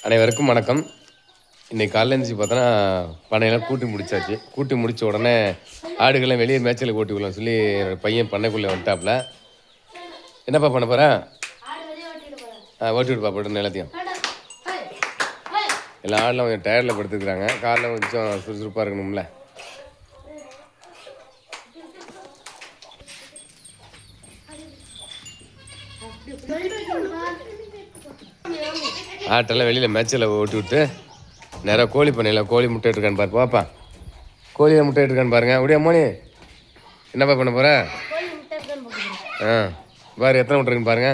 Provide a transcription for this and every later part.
அனைவருக்கும் வணக்கம். இன்றைக்கி காலைல எழுந்திரிச்சு பார்த்தோன்னா பண்ணையெல்லாம் கூட்டி முடிச்சாச்சு. கூட்டி முடித்த உடனே ஆடுகள்லாம் வெளியே மேய்ச்சலுக்கு ஓட்டி விடலாம்னு சொல்லி என்னோடய பையன் பண்ணைக்குள்ளே வந்துட்டாப்புல. என்னப்பா பண்ண போகிறேன்? ஓட்டி விடுப்பா போட்டு எல்லாத்தையும். எல்லா ஆடெலாம் கொஞ்சம் டயர்டில் படுத்துக்கிறாங்க. காலைல கொஞ்சம் சுறுசுறுப்பாக இருக்கணும்ல. ஆட்டெல்லாம் வெளியில் மேய்ச்சலை ஓட்டி விட்டு நேராக கோழி பண்ணையில் கோழி முட்டை இருக்கான்னு பாரு. பாப்பா கோழியில் முட்டை இருக்கான்னு பாருங்க. அப்படியே மோனி என்னப்பா பண்ண போகிற? பாரு எத்தனை முட்டை இருக்குன்னு பாருங்க.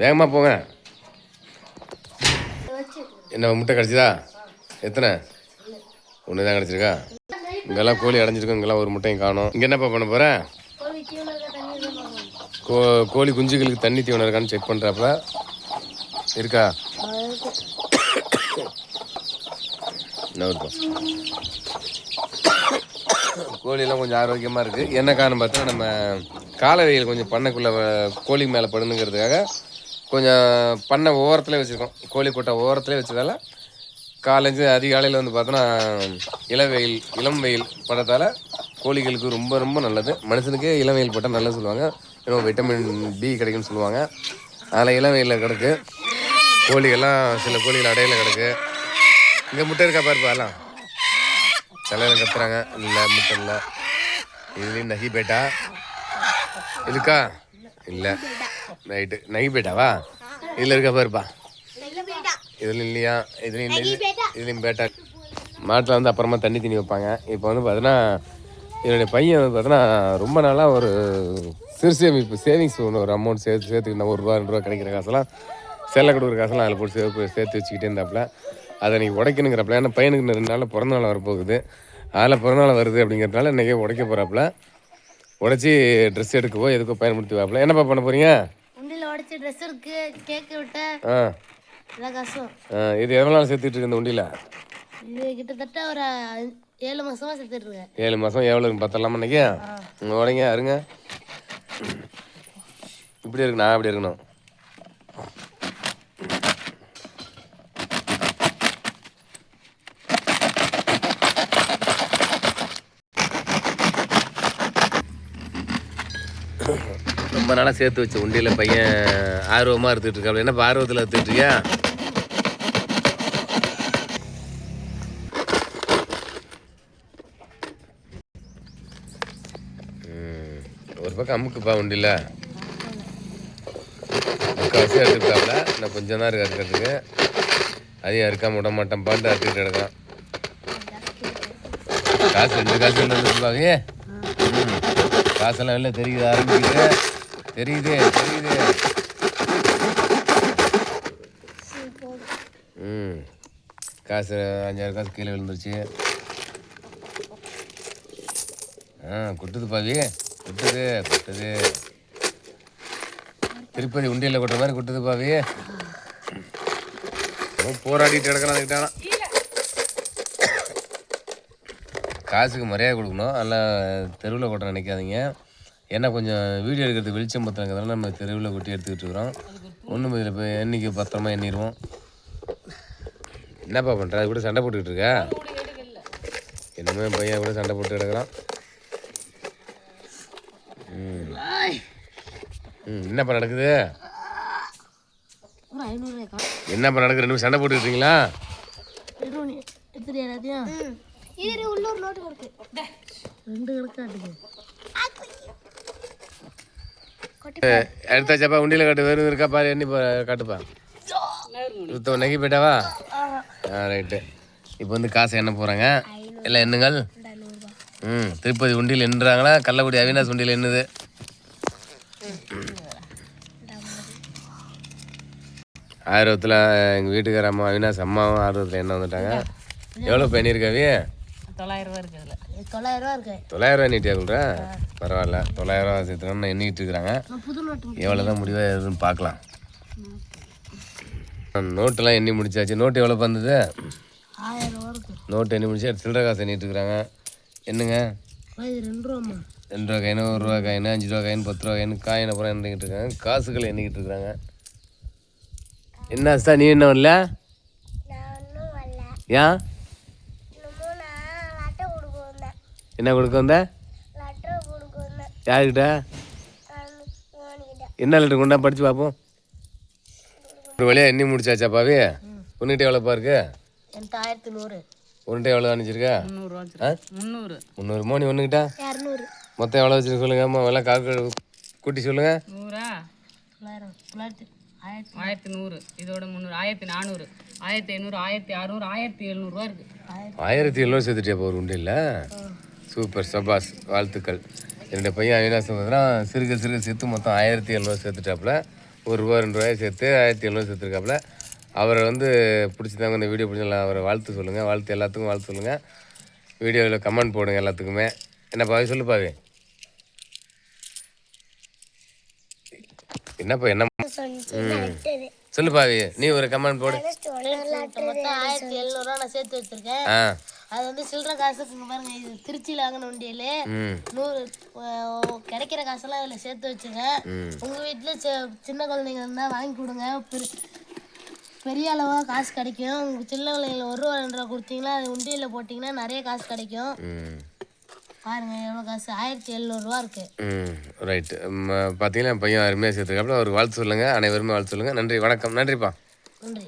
வேகமாக போங்க. என்ன முட்டை கிடச்சிதா? எத்தனை? ஒன்று தான் கிடச்சிருக்கா? இங்கெல்லாம் கோழி அடைஞ்சிருக்கோம். இங்கெல்லாம் ஒரு முட்டையும் காணும். இங்கே என்னப்பா பண்ண போகிற? கோழி குஞ்சுகளுக்கு தண்ணி தீவனம் இருக்கான்னு செக் பண்ணுறாப்ப இருக்கா? கோழியெல்லாம் கொஞ்சம் ஆரோக்கியமாக இருக்குது. என்ன காரணம் பார்த்தா நம்ம காலை வெயில் கொஞ்சம் பண்ணைக்குள்ளே கோழி மேலே படுனுங்கிறதுக்காக கொஞ்சம் பண்ணை ஓரத்துலேயே வச்சுருக்கோம். கோழி கொட்டை ஓரத்துலேயே வச்சதால காலேஜ் அதிகாலையில் வந்து பார்த்தோன்னா இளம் வெயில் படத்தால் கோழிகளுக்கு ரொம்ப ரொம்ப நல்லது. மனுஷனுக்கே இளம் வெயில் பட்டால் நல்லது சொல்லுவாங்க. இன்னும் விட்டமின் டி கிடைக்குன்னு சொல்லுவாங்க. அதில் இளம் வெயிலில் கிடக்கு கோழிகள்லாம். சில கோழிகள் அடையில் கிடக்கு. இங்கே முட்டை இருக்கா பாருப்பா. எல்லாம் தலையில் கத்துறாங்க. இல்லை முட்டை இல்லை. இதுலேயும் நகி பேட்டா இருக்கா? இல்லை ரைட்டு. நகி பேட்டாவா? இதில் இருக்கா பாருப்பா. இதுலையும் இல்லையா? இதுலேயும் பேட்டா. மாட்டில் வந்து அப்புறமா தண்ணி தண்ணி வைப்பாங்க. இப்போ வந்து பார்த்தீங்கன்னா என்னுடைய பையன் வந்து பார்த்தோன்னா ரொம்ப நாளாக ஒரு சிறு சேவிங்ஸ் ஒன்று ஒரு அமௌண்ட் சேர்த்துக்கிட்டேன். ₹1 2 கிடைக்கிற காசெல்லாம் செல்ல கொடுக்குற காசெல்லாம் அதில் போட்டு சேர்த்து வச்சுக்கிட்டே இருந்தாப்புல. அதை இன்றைக்கி உடைக்கணுங்கிறப்பல. ஏன்னா பையனுக்கு 2 நாளில் பிறந்தநாள் வரப்போகுது. அதில் பிறந்தநாள் வருது அப்படிங்கிறதுனால இன்றைக்கே உடைக்க போகிறாப்புல. உடச்சி ட்ரெஸ் எடுக்கவோ எதுக்கோ பயன்படுத்தி வாப்பில். என்னப்பா பண்ண போகிறீங்க? இது எவ்வளோ நாள் சேர்த்துட்டு இருக்கு இந்த உண்டியில்? கிட்டத்தட்ட ஒரு 7 மாசமா சேர்த்துட்டு இருக்கேன். 7 மாதம் எவ்வளோன்னு பார்த்தலாமா இன்னைக்கு? உடைங்க அருங்க. இப்படி இருக்கு. நான் அப்படி இருக்கணும். ரொம்ப நாளாக சேர்த்து வச்ச உண்டியில் பையன் ஆர்வமாக எடுத்துகிட்டு இருக்கா. என்னப்பா ஆர்வத்தில் எடுத்துகிட்டு இருக்கியா? ஒரு பக்கம் அமுக்குப்பா உண்டியில். முக்கால்வாசி அறுத்துட்டாப்புல. இன்னும் கொஞ்சம் தான் இருக்குது அறுக்கிறதுக்கு. அதையும் அறுக்காம விட மாட்டேன். பாட்டு அறுத்துக்கிட்டு கிடக்கான். காசு 2 காசு வந்துருப்பாங்க. காசெல்லாம் வெளில தெரியுது. ஆரம்பிக்குது. தெரியுது. காசு 5,000 காசு கீழே விழுந்துருச்சு. கொட்டுது பாவி. கொட்டுது. திருப்பதி உண்டியில் கொட்டுற மாதிரி கொட்டுது பாவி. போராடிட்டு கிடக்கிறான். காசுக்கு மரியாதை கொடுக்கணும். அதெல்லாம் தெருவில் கொட்ட நினைக்காதீங்க. ஏன்னா கொஞ்சம் வீடியோ எடுக்கிறதுக்கு வெளிச்சம் பத்திரங்கிறதுனால நம்ம தெருவில் கொட்டி எடுத்துக்கிட்டு இருக்கிறோம். ஒன்றும் இதில் இப்போ எண்ணிக்கை பத்திரமா எண்ணிடுவோம். என்னப்பா பண்ணுற? அது கூட சண்டை போட்டுக்கிட்டு இருக்கா? என்னமே பையன் கூட சண்டை போட்டு கிடக்குறான். என்னப்பா நடக்குது? என்னப்பா நடக்குது? 2 சண்டை போட்டுக்கிட்டீங்களா? எடுத்தாச்சாப்பா உண்டியில் காட்டு. வெறும் இருக்கா பாரு. எண்ணி காட்டுப்பா. நகி போயிட்டாவா? ரைட்டு. இப்போ வந்து காசு எண்ண போகிறாங்க. எல்லாம் எண்ணுங்கள். திருப்பதி உண்டியில் எண்ணுறாங்களா? கள்ளக்குடி அவினாஷ் உண்டியில் எண்ணுது. ஆர்வத்தில் எங்கள் வீட்டுக்கார அம்மா அவினாஷ் அம்மாவும் ஆர்வத்தில் எண்ணெய் வந்துட்டாங்க. எவ்வளோ பண்ணியிருக்காவி? 900 நீட்டியா சொல்கிறேன். பரவாயில்ல. 900 சேர்த்துக்கணும்னு எண்ணிக்கிட்டு இருக்கிறாங்க. எவ்வளோ தான் முடிவாக எதுன்னு பார்க்கலாம். நோட்டெல்லாம் எண்ணி முடிச்சாச்சு. நோட்டு எவ்வளோ வந்தது? நோட்டு எண்ணி முடிச்சு சில்லறை காசு எண்ணிட்டு இருக்கிறாங்க. என்னங்க? 2 ரூபா காயின், 1 ரூபா காயின், 5 ரூபா காயின், 10 ரூபா காயின், காயின் அப்புறம் எண்ணிக்கிட்டு இருக்காங்க. காசுகள் எண்ணிக்கிட்டு இருக்கிறாங்க. என்ன சார் நீ என்ன வரல ஏன் என்ன கொடுக்க வந்த யாருக்கிட்ட என்ன லெட்டர் கொண்டா படித்து பார்ப்போம். ஒரு வழியாக எண்ணி முடிச்சாச்சா பாவி? உன்னிட்ட எவ்வளோப்பா இருக்கு? என்கிட்ட 1100. உன்னிட்ட எவ்வளோ அனுப்பிச்சிருக்கா? 300. 300 மோனி ஒன்றுக்கிட்டா 200. மொத்தம் எவ்வளோ வச்சுருக்கு சொல்லுங்க. அம்மா எல்லாம் கால்குலேட் கூட்டி சொல்லுங்க. 1100 இதோட 300 1400 1500 1600 1700 ரூபா இருக்கு. 1700 சேர்த்துட்டியாப்பா ஒரு உண்டு இல்லை? சூப்பர் சபாஸ் வாழ்த்துக்கள். என்னுடைய பையன் அவினாசம் பார்த்தீங்கன்னா சிறுக சேர்த்து மொத்தம் 1700 சேர்த்துட்டாப்புல. ₹1 ₹2 சேர்த்து 1700 சேர்த்துருக்காப்புல. அவரை வந்து பிடிச்சிதாங்க இந்த வீடியோ பிடிச்சலாம். அவரை வாழ்த்து சொல்லுங்கள். வாழ்த்து எல்லாத்துக்கும் வாழ்த்து சொல்லுங்கள். வீடியோவில் கமெண்ட் போடுங்க எல்லாத்துக்குமே. என்னப்பா சொல்லுப்பாவே என்னப்பா என்ன சொல்லுப்பாவி நீ ஒரு கமெண்ட் போடு. மொத்தம் 1700 நான் சேர்த்து வச்சிருக்கேன். அது வந்து சில்லற காசுக்கு பாருங்க. இது திருச்சியில் வாங்கின உண்டியல் 100 கிடைக்கிற காசெல்லாம் இதில் சேர்த்து வச்சுருக்கேன். உங்கள் வீட்டில் சின்ன குழந்தைங்க இருந்தால் வாங்கி கொடுங்க. பெரிய அளவாக காசு கிடைக்கும். உங்கள் சின்ன குழந்தைங்கள ₹1 ₹2 கொடுத்தீங்கன்னா அது உண்டியலில் போட்டிங்கன்னா நிறைய காசு கிடைக்கும். பாருங்க எவ்வளோ காசு 1700 ரூபா இருக்கு. ரைட்டு. பார்த்தீங்கன்னா என் பையன் அருமையாக சேர்த்துருக்காப்புல. அவருக்கு வாழ்த்து சொல்லுங்கள். அனைவருமே வாழ்த்து சொல்லுங்கள். நன்றி வணக்கம். நன்றிப்பா. நன்றி.